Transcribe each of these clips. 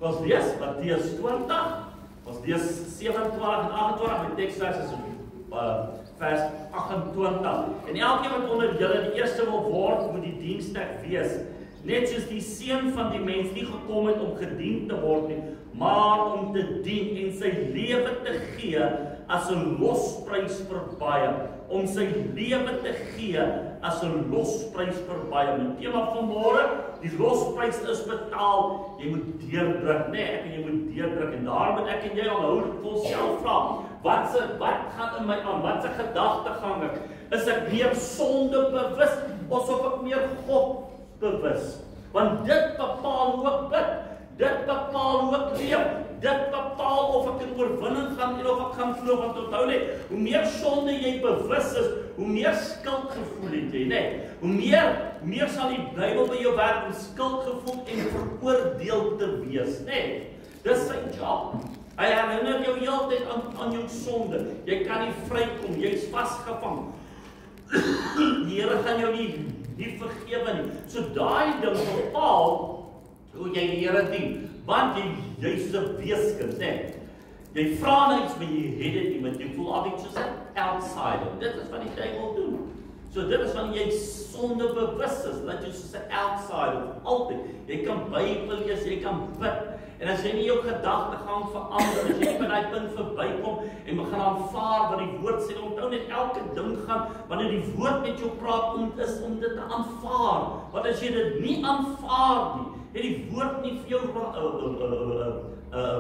Ons lees Matteus 20, ons lees 27 en 28, die teksvers is vers 28. En elkeen wat onder julle die eerste wil word, moet die diensknegt wees. Net soos die seun van die mens nie gekom het om gedien te word nie, maar om te dien en sy lewe te gee as 'n losprys vir baie. Om sy lewe te gee as 'n losprys vir baie. My tema vanmôre, die losprys is betaal. Jy moet deurdruk, ek en jy moet deurdruk. En daar moet ek en jy aanhoudend vir onsself vra, wat gaan in my aan? Wat se gedagtegang ek? Is ek meer sonde bewus of ek meer God bewus? Want dit bepaal hoe ek bid, dit bepaal hoe ek leef, dit bepaal of ek in oorwinning gaan en of ek gaan glo. Want onthou net, hoe meer sonde jy bewus is, hoe meer skuldgevoel het jy, Hoe meer sal die Bybel by jou werk om skuldgevoel en veroordeel te wees, Dis sy job. Hy herinner jou heeltyd aan jou sonde. Jy kan nie vrykom, jy is vasgevang. Die Here gaan jou nie vergewe nie. So daai ding bepaal hoe jy die Here dien. Want jy is soos 'n weeskind, Jy vra niks, maar jy het dit nie, want jy voel altyd soos 'n outsider. Dit is wat die duiwel doen. So dit is wanneer jy sonde bewus is, dat jy soos 'n outsider, altyd. Jy kan Bybel lees, jy kan bid. En as jy nie jou gedagtegang verander, as jy nie by daai punt verbykom en begin aanvaar wat die woord sê, onthou net elke ding gaan, wanneer die woord met jou praat, om dit te aanvaar. Want as jy dit nie aanvaar nie, het die woord nie vir jou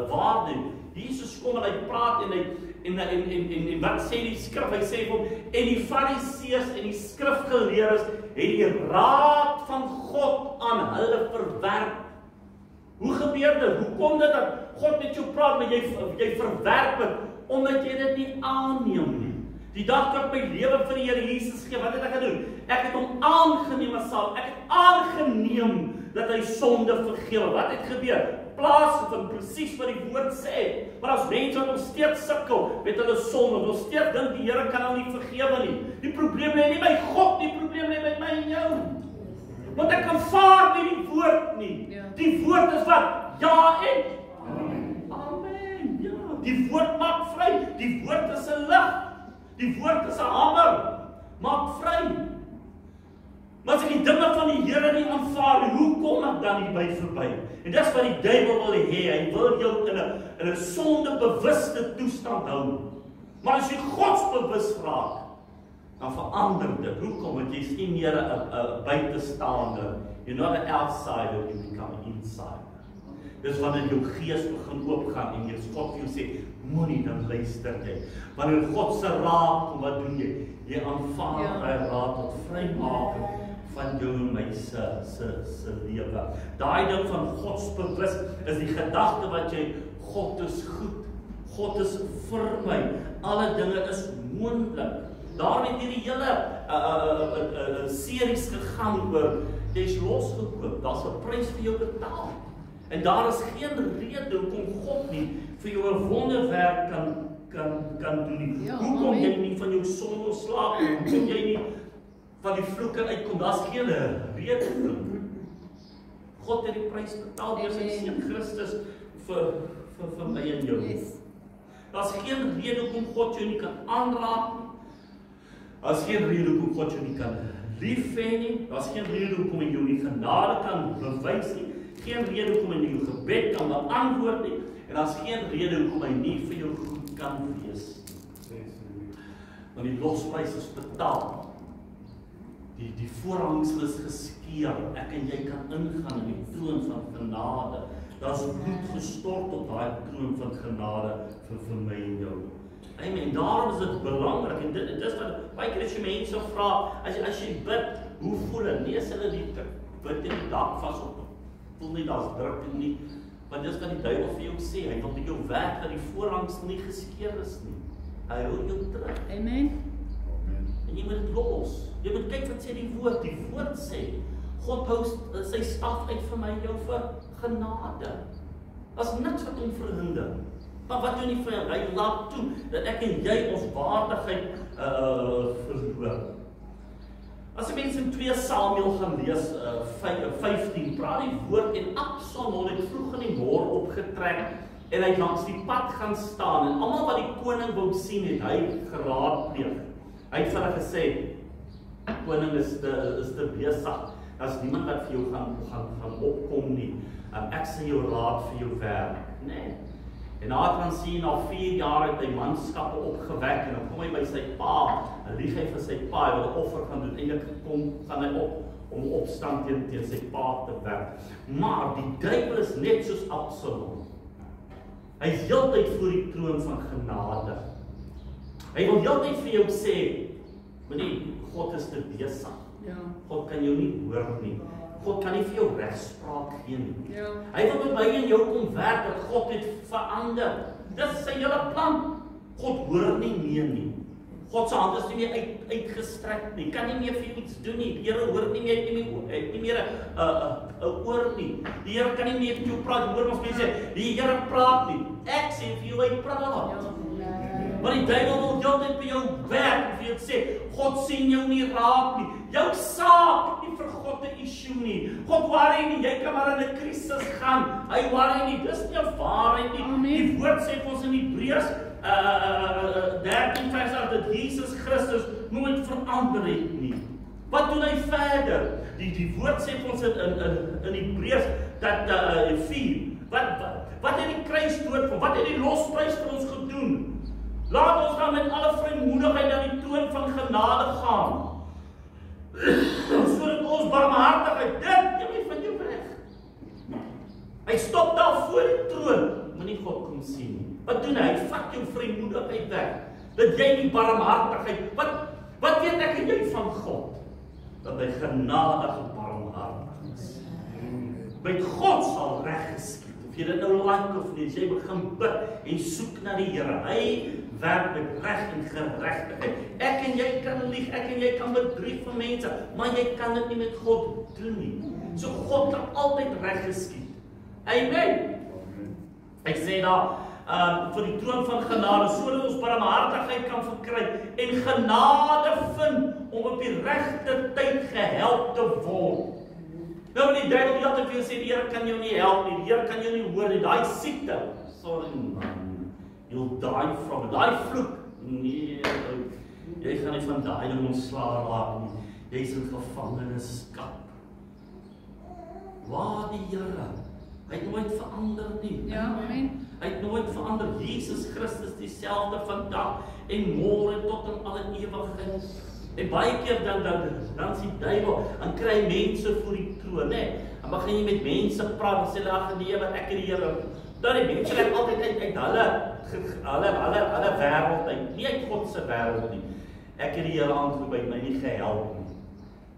waarde. Jesus kom en hy praat en wat sê die skrif? Hy sê vir hom, en die Fariseërs en die skrifgeleerdes het die raad van God aan hulle verwerp. Hoe gebeur dit? Hoe kom dit dat God met jou praat, maar jy verwerp dit, omdat jy dit nie aanneem nie? Die dag toe ek my lewe vir die Here Jesus gee, wat het ek gedoen? Ek het hom aangeneem as Savior. Ek het aangeneem dat hy sonde vergewe. Wat het gebeur? Plaas van presies wat die woord sê. Maar as mense nog steeds sukkel met hulle sonde, nog steeds dink die Here kan hom nie vergewe nie. Die probleem lê nie by God, die probleem lê by my en jou. Want ek aanvaar nie die woord nie. Die woord is wat? Ja en amen. Ja, die woord maak vry. Die woord is 'n lig. Die woord is 'n hamer. Maak vry. Maar as ek die dinge van die Here nie aanvaar nie, hoe kom ek dan hierby verby? En dis wat die duiwel wil hê. Hy wil jou in 'n sondebewuste toestand hou. Maar as jy godsbewus raak, dan verander dit. Hoekom? Want jy is nie meer 'n buitestander. You're not an outsider, you become an insider. Dis wanneer jou gees begin oopgaan en God vir jou sê, moenie, dan luister jy. Wanneer God se raad kom, wat doen jy? Jy aanvaar hy raad tot vrymaking van jou en my se lewe. Daai ding van godsbewus is die gedagte wat jy, God is goed, God is vir my, alle dinge is moontlik. Daarom het hierdie hele series gegaan oor, jy is losgekoop, daar's 'n prys vir jou betaal. En daar is geen rede hoekom God nie vir jou 'n wonderwerk kan doen nie. Hoekom jy nie van jou sonde ontslaap nie, hoekom jy nie van die vloeke uitkom, daar's geen rede vir. God het die prys betaal deur sy seun Christus vir my en jou. Daar's geen rede hoekom God jou nie kan aanraak nie. Daar's geen rede hoekom God jou nie kan lief hê nie. Daar's geen rede hoekom hy jou nie genade kan bewys nie. Geen rede hoekom hy nie jou gebed kan beantwoord nie. En daar's geen rede hoekom hy nie vir jou goed kan wees. Want die losprys is betaal. Die voorhangsel is geskeur. Ek en jy kan ingaan in die troon van genade. Daar's bloed gestort op daai troon van genade vir my en jou. Amen. Daarom is dit belangrik en dit is wat baie keer as jy mense vra, as jy bid, hoe voel dit? Nee, as hulle die bid in die dak vas op. Voel nie daar's druk nie. Want dis wat die duiwel vir jou sê, hy wil met jou werk dat die voorhangs nie geskeur is nie. Hy hou jou terug. Amen. En jy moet dit los. Jy moet kyk wat sê die woord. Die woord sê, God hou sy staf uit vir my en jou vir genade. As niks wat hom verhinder. Maar wat doen die vyand? Hy laat toe dat ek en jy ons waardigheid verloor. As jy mense in 2 Samuel gaan lees, 15, praat die woord en Absalom het vroeg in die môre opgestaan opgetrek en hy het langs die pad gaan staan en almal wat die koning wou sien het hy geraadpleeg. Hy het vir hulle gesê, koning is te besig. Daar's niemand wat vir jou gaan opkom nie. Ek sê jou raad vir jou werk. Nee. En Nathan sien na 4 jaar het hy manskappe opgewek en dan kom hy by sy pa. En lieg hy vir sy pa, hy wil 'n offer gaan doen. Eindelik gaan hy op om opstand teen sy pa te werk. Maar die duiwel is net soos Absalom. Hy is heeltyd voor die troon van genade. Hy wil heeltyd vir jou sê, moenie, God is te besig. Ja. God kan jou nie hoor nie. God kan nie vir jou regspraak gee nie. Ja. Hy wil met my en jou kom werk dat God het verander. Dis sy hele plan. God hoor nie meer nie. God se hand is nie meer uitgestrek nie. Kan nie meer vir jou iets doen nie. Die Here hoor nie meer, het nie meer 'n oor nie. Die Here kan nie meer met jou praat. Hoor ons mense sê, die Here praat nie. Ek sê vir jou hy praat. Maar die duiwel wil heeltyd by jou werk en vir jou sê, God sien jou nie raak nie. Jou saak nie vir God 'n issue nie. God worry nie, jy kan maar in 'n krisis gaan. Hy worry nie, dis nie 'n waarheid nie. Amen. Die woord sê vir ons in Hebreërs 13 vers 8 dat Jesus Christus nooit verander het nie. Wat doen hy verder? Die woord sê vir ons in Hebreërs dat 4. Wat het die kruisdood, wat het die losprys vir ons gedoen? Laat ons dan met alle vrymoedigheid na die troon van genade gaan. Sodat ons barmhartigheid, dit neem van jou weg. Hy stop daar voor die troon, moenie God kom sien nie. Wat doen hy? Hy vat jou vrymoedigheid weg. Dat jy nie barmhartigheid, wat weet ek en jy van God? Dat hy genadig en barmhartig is. Met God sal reg geskied. Of jy dit nou like of nie, as jy begin bid en soek na die Here. Hy werk met reg en geregtigheid. Ek en jy kan lieg, ek en jy kan bedrieg vir mense, maar jy kan dit nie met God doen nie. So God kan altyd reg geskied. Amen. Ek sê daar, vir die troon van genade, sodat ons barmhartigheid kan verkry en genade vind om op die regte tyd gehelp te word. Nou die duiwel die altyd vir jou sê, die Here kan jou nie help nie, die Here kan jou nie hoor nie, daai siekte, sorry man, you'll die from it, daai vloek, nee, jy gaan nie van daai ding ontslae raak nie, jy is in gevangenskap. Waar die Here, hy het nooit verander nie. Ja, amen. Hy het nooit verander. Jesus Christus dieselfde vandag en môre tot in alle ewigheid. En baie keer dan is die duiwel, dan kry mense voor die troon, né? Dan begin jy met mense praat, en sê ag nee, wat ek die Here. Dan die mense net altyd uit hulle wêreld uit, nie uit God se wêreld nie. Ek het die Here antwoord by my nie gehelp nie.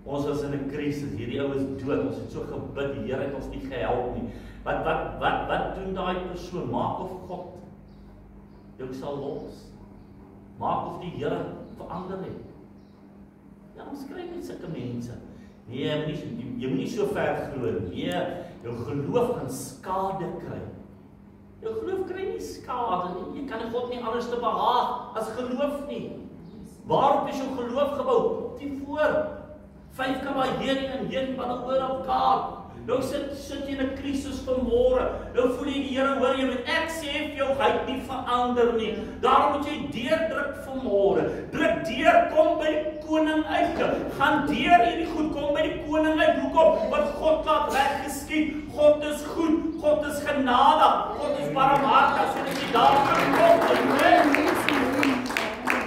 Ons was in 'n krisis, hierdie ou is dood, ons het so gebid, die Here het ons nie gehelp nie. Wat doen daai persoon? Maak of God jou sal los. Maak of die Here verander het. Ja, ons kry met sulke mense. Nee, jy moet nie so ver glo nie. Nee, jou geloof gaan skade kry. Jou geloof kry nie skade nie. Jy kan God nie anders te behaag as geloof nie. Waarop is jou geloof gebou? Op die woord. 5 kan maar hierdie en hierdie van die oor op kaart. Nou sit jy in 'n krisis vanmôre. Nou voel jy die Here hoor jy met ek sê vir jou hy het nie verander nie. Daarom moet jy deurdruk vanmôre. Druk deur, kom by die koning uit. Gaan deur hierdie goed, kom by die koning uit. Hoekom? Want God laat reg geskied. God is goed. God is genadig. God is barmhartig sodat jy daar kan kom.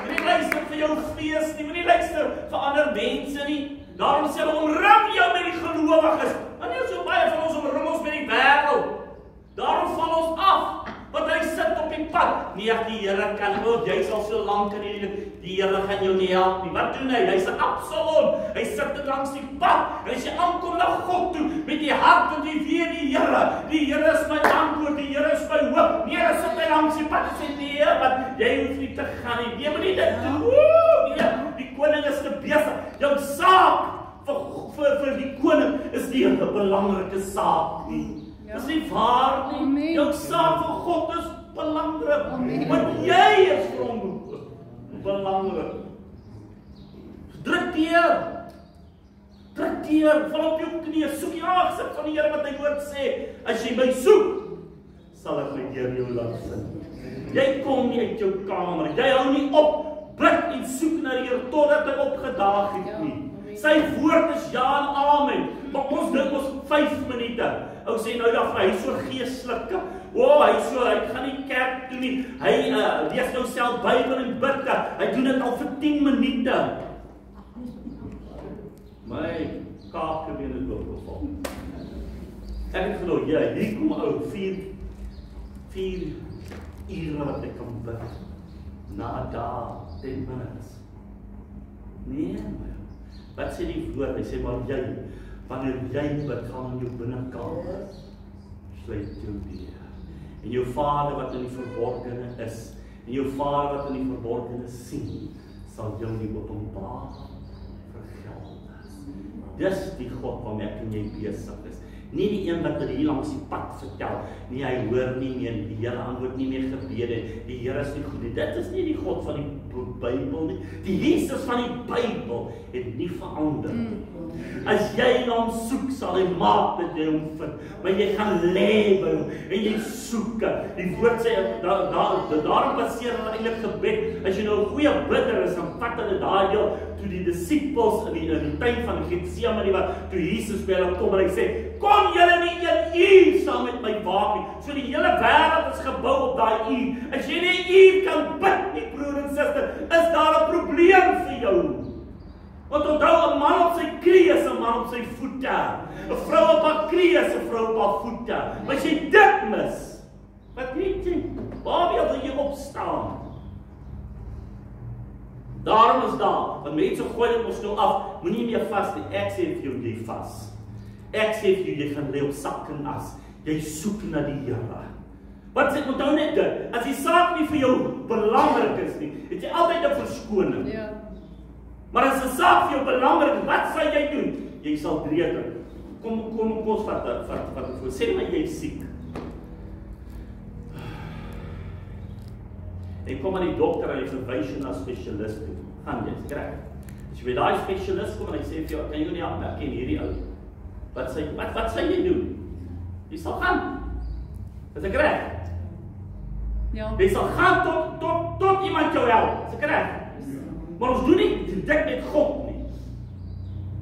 Moenie luister vir jou vlees nie. Moenie luister vir ander mense nie. Daarom sê hulle omring jou met die gelowiges. Want nie so baie van ons omring ons met die wêreld. Daarom val ons af, want hy sit op die pad. Nee, die Here kan ook, jy sal so lank in die Here gaan jou nie help nie. Wat doen hy? Hy's 'n Absalom. Hy sit langs die pad. En as jy aankom na God toe met die hart want jy weet die Here is my antwoord, die Here is my hoop. Nee, dan sit hy langs die pad en sê nee, want jy hoef nie te gaan nie. Jy moet nie dit doen. Nee, die koning is te besig. Jou saak vir die koning is nie 'n belangrike saak nie. Dis nie waar nie. Amen. Jou saak vir God is belangrik. Amen. Want jy is vir hom belangrik. Druk deur, val op jou knieë, soek die aangesig van die Here wat hy woord sê. As jy my soek, sal ek my deur jou laat vind. Jy kom nie uit jou kamer, jy hou nie op, bid en soek na die Here totdat hy opgedaag het nie. Sy woord is ja en amen, maar ons dink ons 5 minute. Ou sê nou dat hy so geestelik, hy gaan nie kerk toe nie, hy lees nou self Bybel en bid, hy doen dit al vir 10 minute. My kaakbeen het oopgeval. Ek het geloof, hier kom ou 4 ure wat ek kan bid. Na 'n dag, 10 minutes. Nee, wat sê die woord? Hy sê maar wanneer jy bid, gaan in jou binnekamer, sluit jou deur. En jou Vader wat in die verborgene is, en jou Vader wat in die verborgene sien, sal jou die openbaar vergeld. Dis die God waarmee ek en jy besig is. Nie die een wat hier langs die pad vertel, nie hy hoor nie meer, die Here antwoord nie meer gebede, die Here is nie goed nie. Dit is nie die God van die Bybel nie. Die Jesus van die Bybel het nie verander. As jy na hom soek, sal hy maak dat jy hom vind. Maar jy gaan lê by hom en jy soek. Die woord sê, daarom baseer hulle eintlik gebed. As jy nou 'n goeie bidder is, dan vat hulle daai deel toe die disippels in die tuin van Getsemane wat toe Jesus by hulle kom en hy sê, kon julle nie 1 uur saam met my waak nie? So die hele wêreld is gebou op daai uur. As jy nie 1 uur kan bid nie, broer en suster, is daar 'n probleem vir jou. Want onthou, 'n man op sy knie is 'n man op sy voete. 'n Vrou op haar knie is 'n vrou op haar voete. Maar as jy dit mis, wat weet jy? Waar wil jy opstaan? Daarom is daar, want mense gooi dit ons nou af, moenie meer vas nie. Ek sê vir jou, jy vas. Ek sê vir jou, jy gaan lê op sak en as. Jy soek na die Here. Wat sê, onthou net dit, as die saak nie vir jou belangrik is nie, het jy altyd 'n verskoning. Ja. Maar as 'n saak vir jou belangrik is, wat sal jy doen? Jy sal breed. Kom ons vat voor. Sê maar jy is siek. En kom aan die dokter en hy verwys jou na 'n spesialis toe. Gaan jy, kry. As jy by daai spesialis kom en hy sê vir jou, kan jy nie aanmerk in hierdie ou. Wat sal jy doen? Jy sal gaan. Is ek reg? Ja. Jy sal gaan tot iemand jou help. Is ek reg? Maar ons doen nie dit met God nie.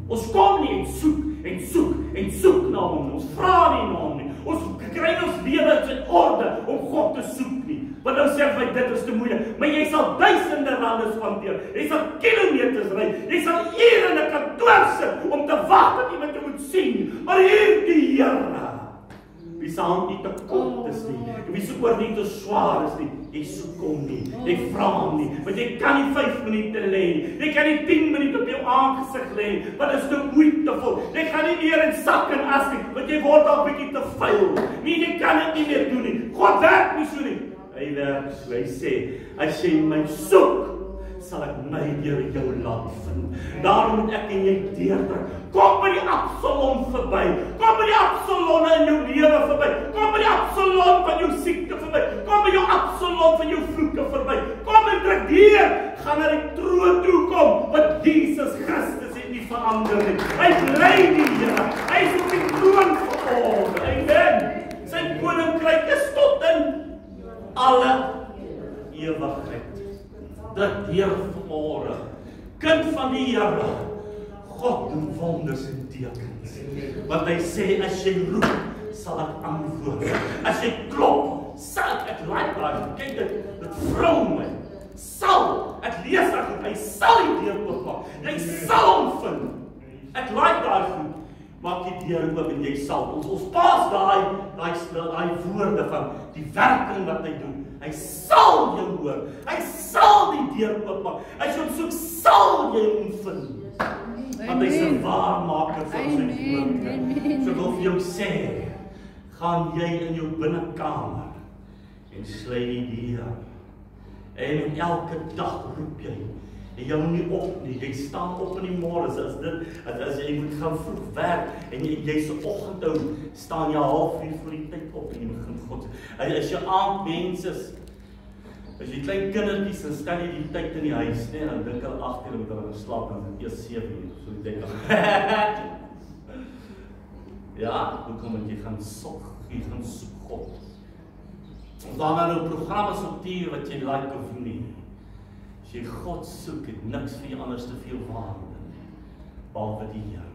Ons kom nie en soek na hom. Ons vra nie na hom nie. Ons kry ons lewe in orde om God te soek nie. Want nou sê hy, dit is te moeilik. Maar jy sal duisende rande spandeer. Jy sal kilometers ry. Jy sal ure in 'n kantoor sit om te wag dat iemand jou moet sien. Maar hier die Here. Wie se hand nie te kort is nie. Wie se oor nie te swaar is nie. Jy soek hom nie. Jy vra hom nie. Want jy kan nie 5 minute lê nie. Jy kan nie 10 minute op jou aangesig lê nie. Want dit is te moeitevol. Jy gaan nie meer in sak en as nie. Want jy word al bietjie te vuil. Nee, jy kan dit nie meer doen nie. God werk nie so nie. Hy werk so. Hy sê, as jy my soek, sal ek my deur jou laat vind. Daarom moet ek en jy deurdruk. Kom by die Absalom verby. Kom by die Absalom in jou lewe verby. Kom by die Absalom van jou siekte verby. Kom by jou Absalom van jou vloeke verby. Kom en druk deur. Gaan na die troon toe kom. Want Jesus Christus het nie verander nie. Hy bly die Here. Hy is op die troon vir ons. Amen. Sy koninkryk is tot in alle ewigheid. Dit deur vanmôre. Kind van die Here. God doen wonders en tekens. Want hy sê, as jy roep, sal ek antwoord. As jy klop, sal ek like daai. Kyk dit vrou my. Sal, ek lees dat hy sal die deur oopmaak. Jy sal hom vind. Ek like daai goed. Maak die deur oop en jy sal. Ons pas daai woorde van die werking wat hy doen. Hy sal jou hoor. Hy sal die deur oopmaak. As jy hom soek, sal jy hom vind. Want hy is 'n waarmaker van sy woord. So ek wil vir jou sê, gaan jy in jou binnekamer en sluit die deur. En elke dag roep jy. En jy moet nie op nie. Jy staan op in die môre. As jy moet gaan vroeg werk en jy se oggend hou, staan jy 1/2 uur voor die tyd op en jy begin God. As jy aandmens is, as jy klein kindertjies, dan staan jy die tyd in die huis, nee, dan dink hulle 8 uur moet hulle slaap, dan is eers 7 uur, so die tyd ja, hoe kom jy gaan soek God. Of daar nou programme op TV wat jy like of nie. As jy God soek, het niks vir jou anders te veel waarde nie, behalwe die Here.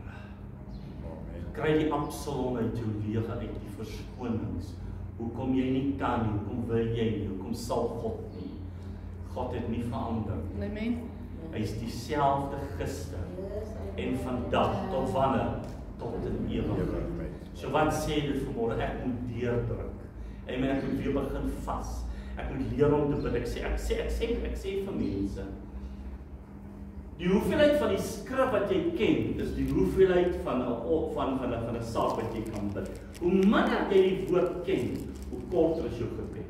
Kry die Absalom uit jou lewe, uit die verskonings. Hoekom jy nie kan nie, hoekom wil jy nie, hoekom sal God nie? God het nie verander. Amen. Hy is dieselfde gister en vandag tot wanneer? Tot in ewigheid. So wat sê dit vanmôre? Ek moet deurdruk. Amen, ek moet weer begin vas. Ek moet leer om te bid. Ek sê vir mense, die hoeveelheid van die skrif wat jy ken, is die hoeveelheid van 'n saak wat jy kan bid. Hoe minder jy die woord ken, hoe korter is jou gebed.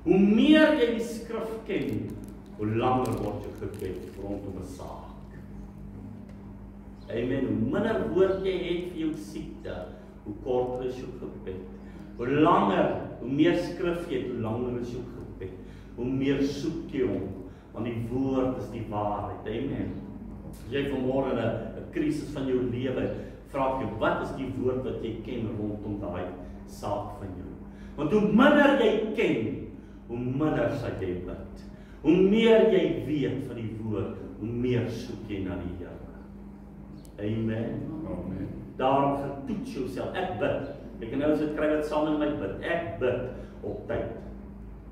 Hoe meer jy die skrif ken, hoe langer word jou gebed rondom 'n saak. Amen. Hoe minder woord jy het vir jou siekte, hoe korter is jou gebed. Hoe langer, hoe meer skrif jy het, hoe langer is jou gebed. Hoe meer soek jy hom, want die woord is die waarheid. Amen. As jy vanmôre in 'n krisis van jou lewe, vra jy, wat is die woord wat jy ken rondom daai saak van jou? Want hoe minder jy ken, hoe minder sal jy bid. Hoe meer jy weet van die woord, hoe meer soek jy na die Here. Amen. Amen. Daarom getoets jouself. Ek bid. Ek kan nou as dit kry wat saam met my bid. Ek bid op tyd.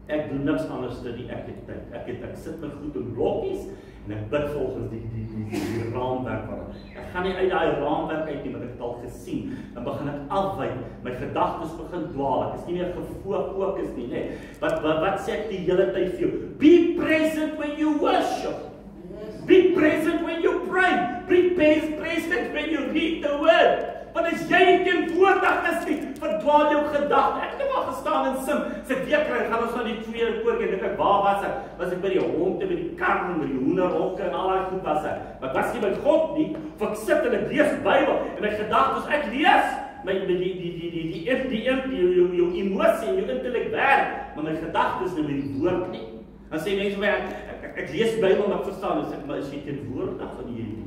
Ek doen niks anders dan ek het tyd. Ek sit my goed in blokkies en ek bid volgens die raamwerk van. Ek gaan nie uit daai raamwerk uit nie, want ek het al gesien. Dan begin ek afwyk. My gedagtes begin dwaal. Ek is nie meer gefokus nie, nê. Wat sê ek die hele tyd vir jou? Be present when you worship. Be present when you pray. Be present when you read the word. Want as jy nie teenwoordig is nie, verdwaal jou gedagte. Ek het al gestaan in Sim, sy week kry, gaan ons na die tweede koor, en ek, waar was ek? Was ek by die honde, by die karre, by die hoenderhokke, en al die goed was ek. Maar ek was nie by God nie, of ek sit en ek lees Bybel, en my gedagtes, ek lees, jou emosie en jou intellect werk, maar my gedagtes is nie met die woord nie. Dan sê mense, ek lees Bybel, maar ek verstaan, en sê, maar is jy teenwoordig van jy lees?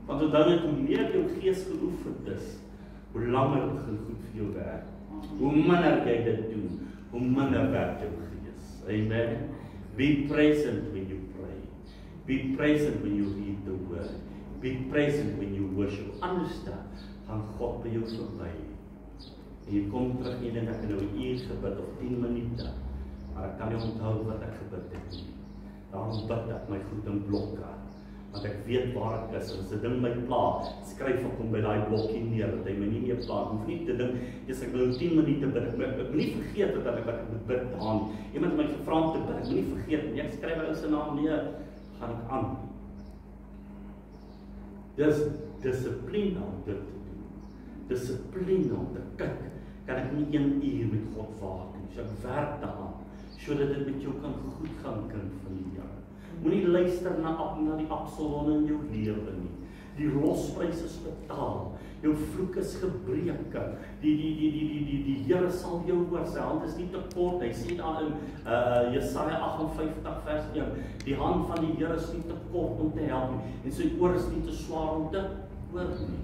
Want onthou net, hoe meer jou gees geoefend is, hoe langer begin goed vir jou werk. Hoe minder jy dit doen, hoe minder werk jou gees. Amen. Be present when you pray. Be present when you read the word. Be present when you worship. Understand, gaan God by jou verby. En jy kom terug en ek het nou 'n uur gebid of 10 minute, maar ek kan nie onthou wat ek gebid het nie. Daarom bid ek my goed in blokke. Want ek weet waar ek is, en as 'n ding my pla, skryf ek hom by daai blokkie neer, dat hy my nie meer pla. Ek hoef nie te dink, ek wil 10 minute bid, ek moet nie vergeet dat ek moet bid aan. Iemand het my gevra om te bid, ek moet nie vergeet nie, ek skryf hy sy naam neer, gaan ek aan. Dis dissipline om dit te doen. Dissipline om te kyk, kan ek nie 1 uur met God waak nie, so ek werk daaraan, sodat dit met jou kan goed gaan, kind van die Here. Moenie luister na die Absalom in jou lewe nie. Die losprys is betaal. Jou vloek is gebreke. Die Here sal jou hoor. Sy hand is nie te kort. Hy sê daar in Jesaja 58 vers 1, die hand van die Here is nie te kort om te help nie, en sy oor is nie te swaar om te hoor nie.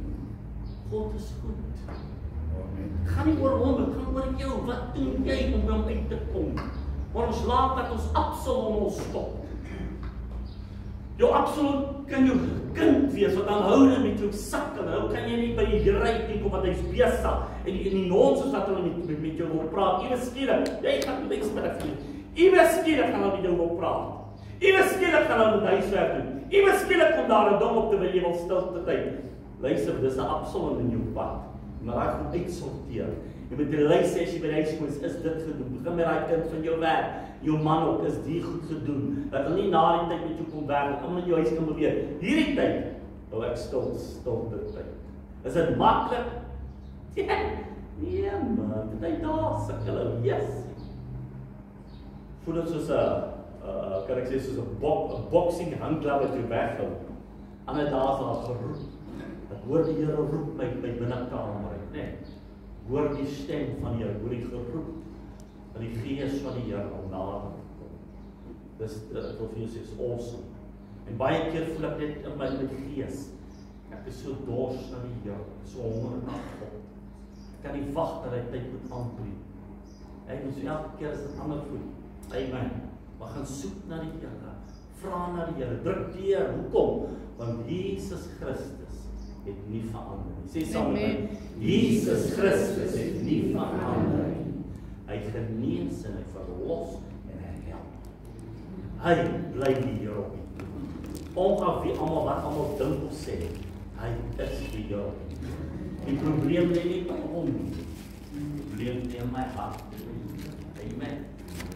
God is goed. Gaan nie oor hom, dit gaan oor jou. Wat doen jy om hom uit te kom? Maar ons laat dat ons Absalom ons stop. Jou Absalom kan jou kind wees, wat aanhoudend met jou sak, en nou kan jy nie by die Here uitdink, omdat hy is besig, en die nonsens wat hulle met jou wil praat, ewe skielik, jy gaan met iets met ek vir, ewe skielik gaan hulle met jou wil praat, ewe skielik gaan hulle met huiswerk doen, ewe skielik kom daar 'n dom op terwyl jy wil stil te tyd. Luister, dis 'n Absalom in jou pad, maar hy gaan uitsorteer. Jy moet luister as jy by die huis kom, is dit gedoen, begin met daai kind van jou werk, jou man ook, is die goed gedoen, dat hulle nie na die tyd met jou kom werk, omdat jou huis kan beweeg, hierdie tyd, nou ek stil dit tyd. Is dit maklik? Nee man, dit hy daar, sukkel ou, yes. Voel dit soos kan ek sê, soos 'n boxing handklap wat jy weghou, ander daar is daar geroep, ek hoor die Here roep my binnekamer uit, nee. Hoor die stem van die Here, hoor die geroep van die Gees van die Here om nader te kom. Dis, ek wil vir jou sê, is awesome. En baie keer voel ek net in my gees, ek is so dors na die Here, so honger na God. Ek kan nie wag dat hy tyd moet aanbreek. Hy moet elke keer as 'n ander voet. Amen. Maar gaan soek na die Here. Vra na die Here. Druk deur. Hoekom? Want Jesus Christus het nie verander nie. Sê saam met my. Jesus Christus het nie verander nie. Hy genees en hy verlos en hy help. Hy bly die Here op die troon. Ongeag wie almal wat almal dink of sê, hy is die Here. Die probleem lê nie by hom nie. Die probleem lê in my hart. Amen.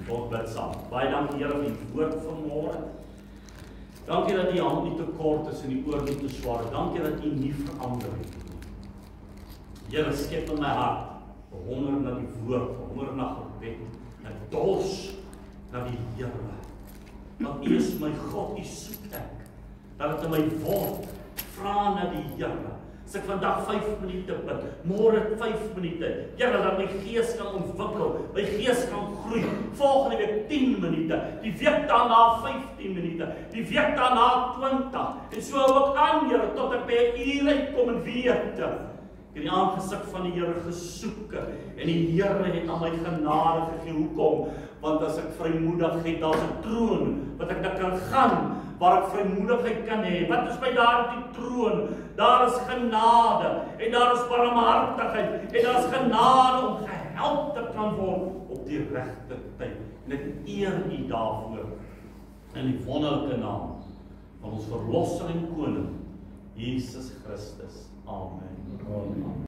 God bid saam. Baie dankie Here vir die woord van môre. Dankie dat die hand nie te kort is en die oor nie te swaar. Dankie dat U nie verander het. Here, skep in my hart honger na die woord, honger na gebed, 'n dors na die Here. Want U is my God, U soek ek. Dat dit in my word, vra na die Here. As ek vandag 5 minute bid, môre 5 minute. Here, dat my gees kan ontwikkel, my gees kan groei. Volgende week 10 minute, die week daarna 15 minute, die week daarna 20. En so ook aan, Here, tot ek by 'n uur uitkom en weet. Ek het die aangesig van die Here gesoek en die Here het aan my genade gegee. Hoekom? Want as ek vrymoedig het, daar's 'n troon wat ek na kan gaan, waar ek vrymoedigheid kan hê. Wat is by daar op die troon? Daar is genade en daar is barmhartigheid en daar is genade om gehelp te kan word op die regte tyd. En ek eer U daarvoor in die wonderlike naam van ons verlosser en koning Jesus Christus. Amen. Amen.